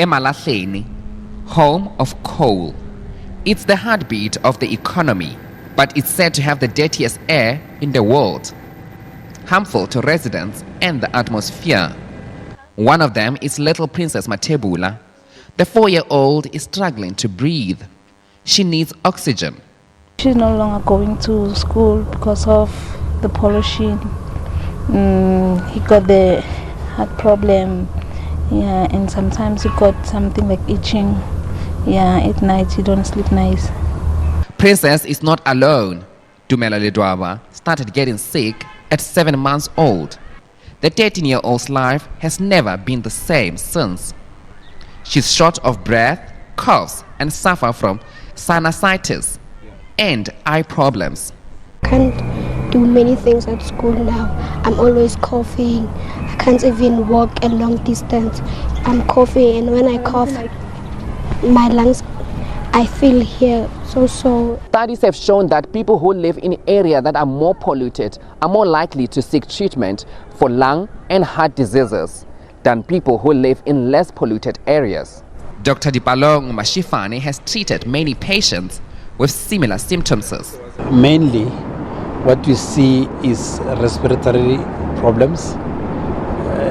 EMalahleni, home of coal. It's the heartbeat of the economy, but it's said to have the dirtiest air in the world, harmful to residents and the atmosphere. One of them is little Princess Matebula. The 4-year-old is struggling to breathe. She needs oxygen. She's no longer going to school because of the pollution. He got the heart problem, and sometimes he got something like itching. At night he don't sleep nice. Princess is not alone. Tumelo Machogo started getting sick at 7 months old. The 13-year-old's life has never been the same since. She's short of breath, coughs, and suffers from sinusitis and eye problems. Can't do many things at school now. I'm always coughing. I can't even walk a long distance. I'm coughing, and when I cough, my lungs, I feel here so. Studies have shown that people who live in areas that are more polluted are more likely to seek treatment for lung and heart diseases than people who live in less polluted areas. Dr. Tumelo Machogo has treated many patients with similar symptoms. Mainly, what we see is respiratory problems,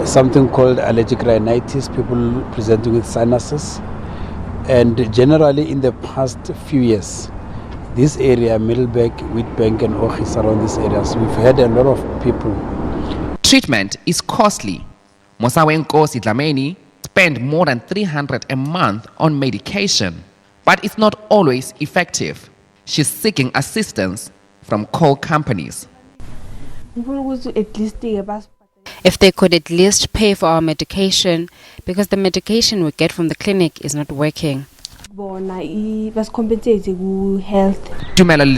something called allergic rhinitis, people presenting with sinuses. And generally in the past few years, this area, Middelburg, Witbank and Ochis, around these areas, we've had a lot of people. Treatment is costly. Lungile Ncongwana spend more than 300 a month on medication, but it's not always effective. She's seeking assistance from coal companies. If they could at least pay for our medication, because the medication we get from the clinic is not working. Tumelo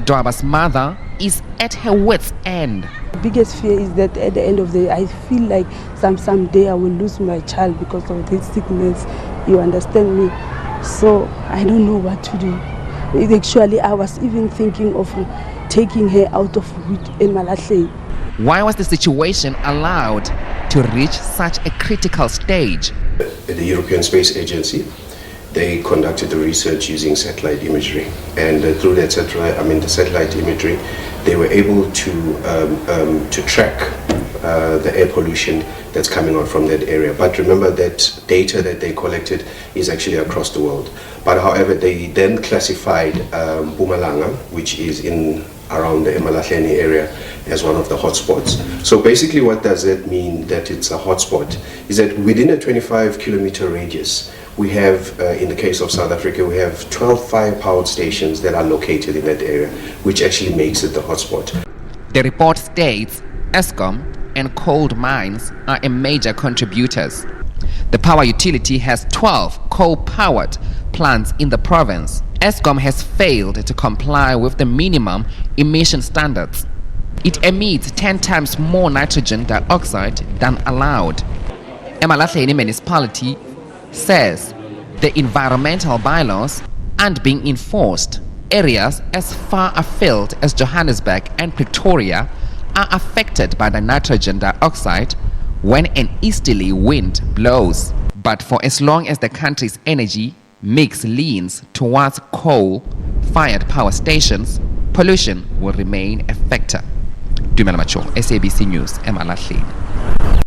Machogo's mother is at her wit's end. The biggest fear is that at the end of the day, I feel like someday I will lose my child because of this sickness. You understand me? So I don't know what to do. Actually, I was even thinking of taking her out of EMalahleni. Why was the situation allowed to reach such a critical stage? The European Space Agency, they conducted the research using satellite imagery, and through that satellite imagery, they were able to track the air pollution that's coming out from that area. But remember that data that they collected is actually across the world. But however, they then classified Mpumalanga, which is in around the EMalahleni area, as one of the hotspots. So basically what does that mean that it's a hotspot? Is that within a 25-kilometer radius, we have, in the case of South Africa, we have 12 fire-powered stations that are located in that area, which actually makes it the hotspot. The report states Eskom and coal mines are a major contributors. The power utility has 12 coal-powered plants in the province. Eskom has failed to comply with the minimum emission standards. It emits 10 times more nitrogen dioxide than allowed. EMalahleni municipality says the environmental bylaws aren't being enforced. Areas as far afield as Johannesburg and Pretoria are affected by the nitrogen dioxide when an easterly wind blows. But for as long as the country's energy mix leans towards coal-fired power stations, pollution will remain a factor. Tumelo Machogo, SABC News, EMalahleni.